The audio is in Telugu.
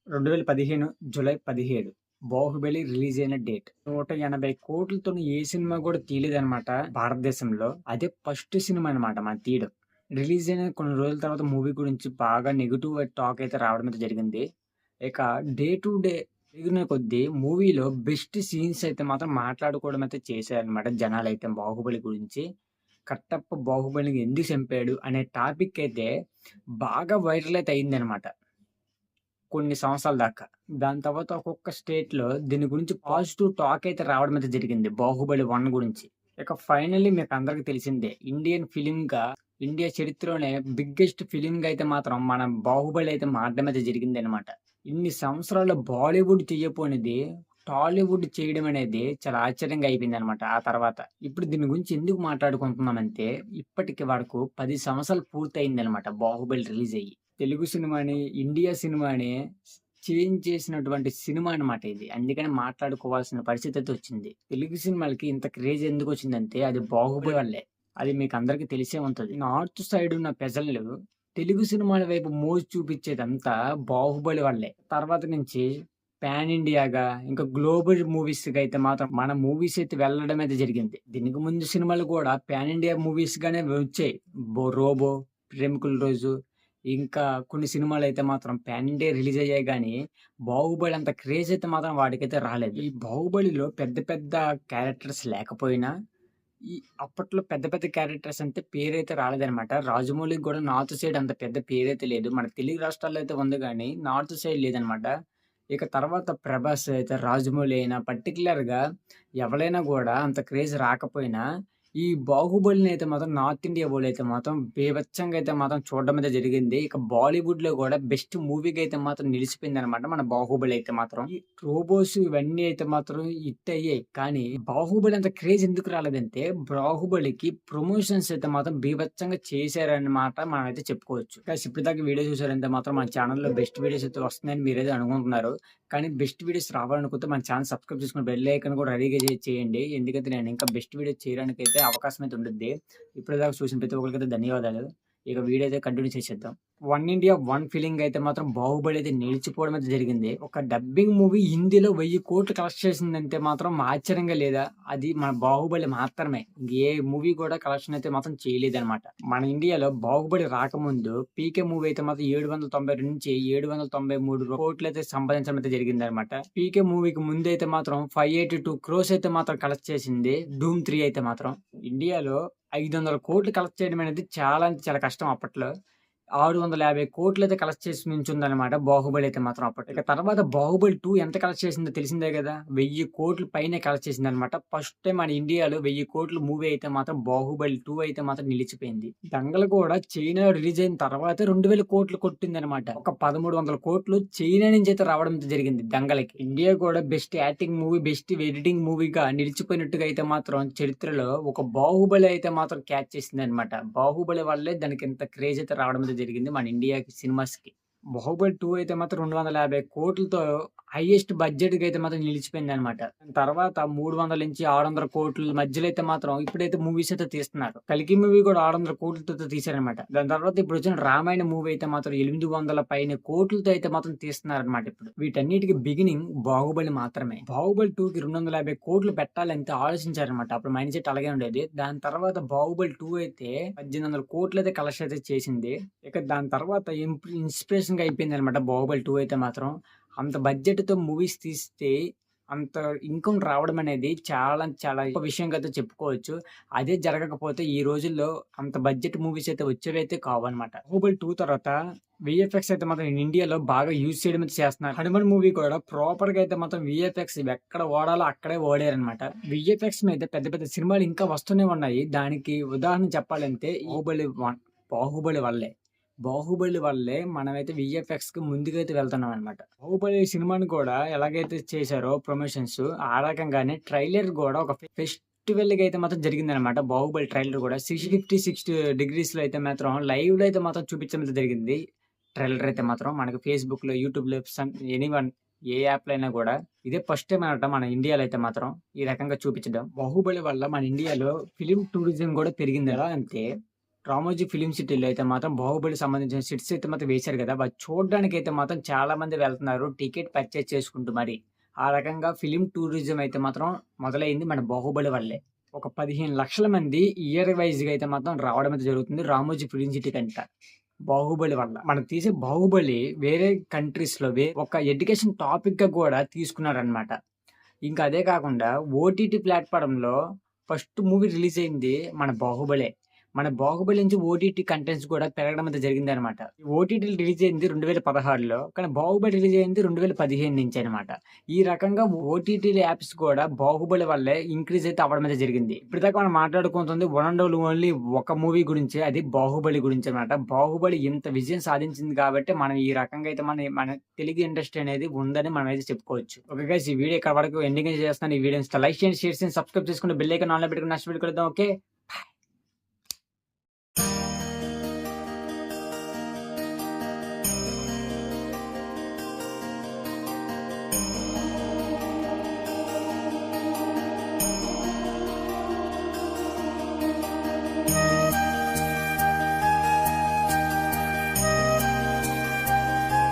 2015 జూలై 17 బాహుబలి రిలీజ్ అయిన డేట్. 180 కోట్లతో ఏ సినిమా కూడా తీయలేదన్నమాట భారతదేశంలో. అదే ఫస్ట్ సినిమా అన్నమాట మన తీయడం. రిలీజ్ అయిన కొన్ని రోజుల తర్వాత మూవీ గురించి బాగా నెగెటివ్ టాక్ అయితే రావడం అయితే జరిగింది. ఇక డే టు డే పెరిగిన కొద్దీ మూవీలో బెస్ట్ సీన్స్ అయితే మాత్రం మాట్లాడుకోవడం అయితే చేశారన్నమాట జనాలైతే బాహుబలి గురించి. కట్టప్ప బాహుబలిని ఎందుకు చంపాడు అనే టాపిక్ అయితే బాగా వైరల్ అయితే అయిందనమాట కొన్ని సంవత్సరాల దాకా. దాని తర్వాత ఒక్కొక్క స్టేట్‌లో దీని గురించి పాజిటివ్ టాక్ అయితే రావడం అయితే జరిగింది. 'బాహుబలి 1' గురించి. ఇక ఫైనల్లీ మీకందరికి తెలిసిందే. ఇండియన్ ఫిల్మ్‌గా ఇండియా చరిత్రలోనే బిగ్గెస్ట్ ఫిల్మ్‌గా అయితే మాత్రం మన 'బాహుబలి' అయితే మారడం అయితే జరిగిందనమాట. ఇన్ని సంవత్సరాలు బాలీవుడ్ చెయ్యపోనిది టాలీవుడ్ చేయడం అనేది చాలా ఆశ్చర్యంగా అయిపోయిందనమాట ఆ తర్వాత. ఇప్పుడు దీని గురించి ఎందుకు మాట్లాడుకుంటున్నామంటే ఇప్పటికి వరకు 10 సంవత్సరాలు పూర్తయిందనమాట 'బాహుబలి' రిలీజ్ అయ్యి. తెలుగు సినిమాని, ఇండియా సినిమాని చేంజ్ చేసినటువంటి సినిమా అన్నమాట ఇది. అందుకని మాట్లాడుకోవాల్సిన పరిస్థితి అయితే వచ్చింది. తెలుగు సినిమాలకి ఇంత క్రేజ్ ఎందుకొచ్చిందంటే అది 'బాహుబలి' వల్లే. అది మీకందరికీ తెలిసే ఉంటది. నార్త్ సైడ్ ఉన్న ప్రజలు తెలుగు సినిమాల వైపు మోజు చూపిచ్చేదంతా 'బాహుబలి' వల్లే. తర్వాత నుంచి పాన్ ఇండియాగా ఇంకా గ్లోబల్ మూవీస్‌గా అయితే మాత్రం మన మూవీస్ అయితే వెళ్ళడం అయితే జరిగింది. దీనికి ముందు సినిమాలు కూడా పాన్ ఇండియా మూవీస్‌గానే వచ్చాయి. 'రోబో', 'ప్రేమికుల రోజు' ఇంకా కొన్ని సినిమాలైతే మాత్రం పాన్ ఇండియా రిలీజ్ అయ్యాయి గానీ, 'బాహుబలి' అంత క్రేజ్ అయితే మాత్రం వాటికైతే రాలేదు. ఈ 'బాహుబలిలో' పెద్ద పెద్ద క్యారెక్టర్స్ లేకపోయినా, ఈ అప్పట్లో పెద్ద పెద్ద క్యారెక్టర్స్ అంటే పేరైతే రాలేదనమాట. 'రాజమౌళికి' గూడా నార్త్ సైడ్ అంత పెద్ద పేరైతే లేదు. మన తెలుగు రాష్ట్రాల్లో అయితే ఉంది గానీ, నార్త్ సైడ్ లేదనమాట. ఇక తర్వాత 'ప్రభాస్' అయితే 'రాజమౌళి' అయినా పర్టిక్యులర్‌గా ఎవలైనా గూడా అంత క్రేజ్ రాకపోయినా, ఈ 'బాహుబలిని' అయితే మాత్రం నార్త్ ఇండియా వోళ్ళైతే మాత్రం బీభత్సంగా అయితే మాత్రం చూడడం అయితే జరిగింది. ఇక బాలీవుడ్‌లో గూడా బెస్ట్ మూవీగా అయితే మాత్రం నిలిచిపోయిందనమాట మన 'బాహుబలి' అయితే మాత్రం. ఈ 'రోబోస్' ఇవన్నీ అయితే మాత్రం హిట్ అయ్యాయి. కానీ 'బాహుబలి' అంత క్రేజ్ ఎందుకు రాలేదంటే 'బాహుబలికి' ప్రమోషన్స్ అయితే మాత్రం బీభత్సంగా చేశారన్నమాట మనమైతే చెప్పుకోవచ్చు. గైస్ ఇప్పటిదాకా వీడియో చూసారంటే మాత్రం మన ఛానెల్‌లో బెస్ట్ వీడియోస్ అయితే వస్తున్నాయని మీరైతే అనుకుంటున్నారు. కానీ బెస్ట్ వీడియోస్ రావాలనుకుంటే మన ఛానెల్ సబ్స్క్రైబ్ చేసుకొని బెల్ ఐకాన్ కూడా రెడీగా చేయండి. ఎందుకంటే నేను ఇంకా బెస్ట్ వీడియోస్ చేయడానికైతే అవకాశం అయితే ఉండుద్ది. ఇప్పటిదాకా చూసిన ప్రతి ఒక్కరికైతే ధన్యవాదాలు. ఇక వీడియో అయితే కంటిన్యూ చేసేద్దాం. 'వన్ ఇండియా వన్ ఫీలింగ్' అయితే మాత్రం 'బాహుబలి' అయితే నిలిచిపోవడం అయితే జరిగింది. ఒక డబ్బింగ్ మూవీ హిందీలో 1000,00,00,000 కలెక్ట్ చేసిందంటే మాత్రం ఆశ్చర్యంగా లేదా? అది మన 'బాహుబలి' మాత్రమే. ఏ మూవీ కూడా కలెక్షన్ అయితే మాత్రం చేయలేదన్నమాట. మన ఇండియాలో 'బాహుబలి' రాకముందు 'పీకే' మూవీ అయితే మాత్రం 792 నుంచి 793 కోట్లయితే సంపాదించడం అయితే జరిగిందన్నమాట. 'పీకే' మూవీకి ముందైతే మాత్రం 582 క్రోర్స్ అయితే మాత్రం కలెక్ట్ చేసింది. 'ధూమ్ 3' అయితే మాత్రం. ఇండియాలో 500 కోట్లు కలెక్ట్ చేయడం అనేది చాలా అంటే చాలా కష్టం అప్పట్లో. 650 కోట్లయితే కలెక్ట్ చేసి నుంచుందనమాట 'బాహుబలి' అయితే మాత్రం అప్పట్లో. ఇక తర్వాత 'బాహుబలి 2' ఎంత కలెక్ట్ చేసిందో తెలిసిందే గదా! 1000 కోట్ల పైనే కలెక్ట్ చేసిందనమాట. ఫస్ట్ టైమ్ మన ఇండియాలో 1000 కోట్ల మూవీ అయితే మాత్రం 'బాహుబలి 2' అయితే మాత్రం నిలిచిపోయింది. 'దంగల్' కూడా చైనా రిలీజ్ అయిన తర్వాతే 2000 కోట్లు కొట్టిందనమాట. ఒక 1300 కోట్లు చైనా నుంచి అయితే రావడం అయితే జరిగింది 'దంగల్‌కి'. ఇండియా కూడా best acting movie, best editing మూవీగా నిలిచిపోయినట్టుగా అయితే మాత్రం చరిత్రలో ఒక 'బాహుబలి' అయితే మాత్రం క్యాచ్ చేసిందనమాట. 'బాహుబలి' వల్లే దానికి ఇంత క్రేజ్ అయితే రావడం అయితే జరిగింది మన ఇండియాకి సినిమాస్‌కి. 'బాహుబలి 2' అయితే మాత్రం 250 కోట్లతో హైయెస్ట్ బడ్జెట్‌గా అయితే మాత్రం నిలిచిపోయిందనమాట. దాని తర్వాత 300-600 కోట్ల మధ్యలో అయితే మాత్రం ఇప్పుడైతే మూవీస్ అయితే తీస్తున్నారు. 'కల్కి' మూవీ కూడా 600 కోట్లతో తీశారనమాట. దాని తర్వాత ఇప్పుడొచ్చిన 'రామాయణ' మూవీ అయితే మాత్రం 800 పైన కోట్లతో అయితే మాత్రం తీస్తున్నారనమాట ఇప్పుడు. వీటన్నిటికి బిగినింగ్ 'బాహుబలి' మాత్రమే. 'బాహుబలి 2'కి 250 కోట్లు పెట్టాలంటే ఆలోచించారనమాట. అప్పుడు మైండ్ సెట్ అలాగే ఉండేది. దాని తర్వాత 'బాహుబలి 2' అయితే 1800 కోట్లయితే కలెక్షన్ అయితే చేసింది. ఇక దాని తర్వాత ఇన్స్‌పిరేషన్‌గా అయిపోయిందనమాట 'బాహుబలి 2' అయితే మాత్రం. అంత బడ్జెట్‌తో మూవీస్ తీస్తే అంత ఇన్‌కమ్ రావడం అనేది చాలా చాలా గొప్ప విషయంగా అయితే చెప్పుకోవచ్చు. అదే జరగకపోతే ఈ రోజుల్లో అంత బడ్జెట్ మూవీస్ అయితే వచ్చేవైతే కావన్నమాట. 'బాహుబలి 2' తర్వాత వీఎఫ్ఎక్స్ అయితే మాత్రం ఇండియాలో బాగా యూజ్ చేయడం అయితే చేస్తున్నారు. 'హనుమాన్' మూవీ కూడా ప్రాపర్‌గా అయితే మాత్రం వీఎఫ్ఎక్స్ ఎక్కడ వాడాలో అక్కడే వాడారన్నమాట. వీఎఫ్ఎక్స్ మీద పెద్ద పెద్ద సినిమాలు ఇంకా వస్తూనే ఉన్నాయి. దానికి ఉదాహరణ చెప్పాలంటే 'బాహుబలి' వల్లే. 'బాహుబలి' వల్లే మనమైతే వీఎఫ్ఎక్స్‌కి ముందుకైతే వెళ్తున్నామనమాట. 'బాహుబలి' సినిమాని కూడా ఎలాగైతే చేశారో ప్రమోషన్స్ ఆ రకంగానే ట్రైలర్ గూడా ఒక ఫెస్టివల్‌గా అయితే మాత్రం జరిగిందనమాట. 'బాహుబలి' ట్రైలర్ కూడా 650 డిగ్రీస్‌లో అయితే మాత్రం లైవ్‌లో అయితే మాత్రం చూపించడం అయితే జరిగింది. ట్రైలర్ అయితే మాత్రం మనకి ఫేస్‌బుక్‌లో, యూట్యూబ్‌లో ఎనీవన్ ఏ యాప్‌లో అయినా గూడా ఇదే ఫస్ట్ టైమ్ అనమాట మన ఇండియాలో అయితే మాత్రం ఈ రకంగా చూపించడం. 'బాహుబలి' వల్ల మన ఇండియాలో ఫిల్మ్ టూరిజం గూడా పెరిగింది. ఎలా అంటే రామోజీ ఫిల్మ్ సిటీలో అయితే మాత్రం 'బాహుబలి' సంబంధించిన సెట్స్ అయితే మాత్రం వేశారు గదా! అది చూడ్డానికైతే మాత్రం చాలా మంది వెళ్తున్నారు. టికెట్ పర్చేజ్ చేసుకుంటూ మరి. ఆ రకంగా ఫిల్మ్ టూరిజం అయితే మాత్రం మొదలైంది మన 'బాహుబలి' వల్లే. ఒక 15,00,000 మంది ఇయర్ వైస్‌గా అయితే మాత్రం రావడం అయితే జరుగుతుంది. రామోజీ ఫిల్మ్ సిటీకంట. 'బాహుబలి' వల్ల. మనం తీసే 'బాహుబలి' వేరే కంట్రీస్‌లో ఒక ఎడ్యుకేషన్ టాపిక్‌గా గూడా తీసుకున్నారనమాట. ఇంకా అదే కాకుండా ఓటీటీ ప్లాట్‌ఫార్మ్‌లో ఫస్ట్ మూవీ రిలీజ్ అయింది మన 'బాహుబలే'. మన 'బాహుబలి' నుంచి ఓటీటీ కంటెంట్స్ కూడా పెరగడం అయితే జరిగిందనమాట. ఓటీటీలో రిలీజ్ అయింది 2016లో. కానీ 'బాహుబలి' రిలీజ్ అయింది 2015 నుంచి అనమాట. ఈ రకంగా ఓటీటీ యాప్స్ కూడా 'బాహుబలి' వల్లే ఇంక్రీజ్ అయితే అవ్వడం అయితే జరిగింది. ఇప్పటిదాకా మనం మాట్లాడుకుంటుంది వన్ అండ్ ఓన్లీ ఒక మూవీ గురించే. అది 'బాహుబలి' గురించి అనమాట. 'బాహుబలి' ఇంత విజయం సాధించింది కాబట్టి మనం ఈ రకంగా అయితే మన తెలుగు ఇండస్ట్రీ అనేది ఉందని మనమైతే చెప్పుకోవచ్చు. ఓకే గైస్, ఈ వీడియో ఇక్కడ వరకు ఎండింగ్ చేస్తున్నాను. ఈ వీడియోని లైక్ చేయండి, షేర్ చేయండి, సబ్స్క్రైబ్ చేసుకుంటే బెల్ ఐకాన్ ఆన్‌లో పెట్టుకొని నెక్స్ట్ వీడియో కలుద్దాం. ఓకే.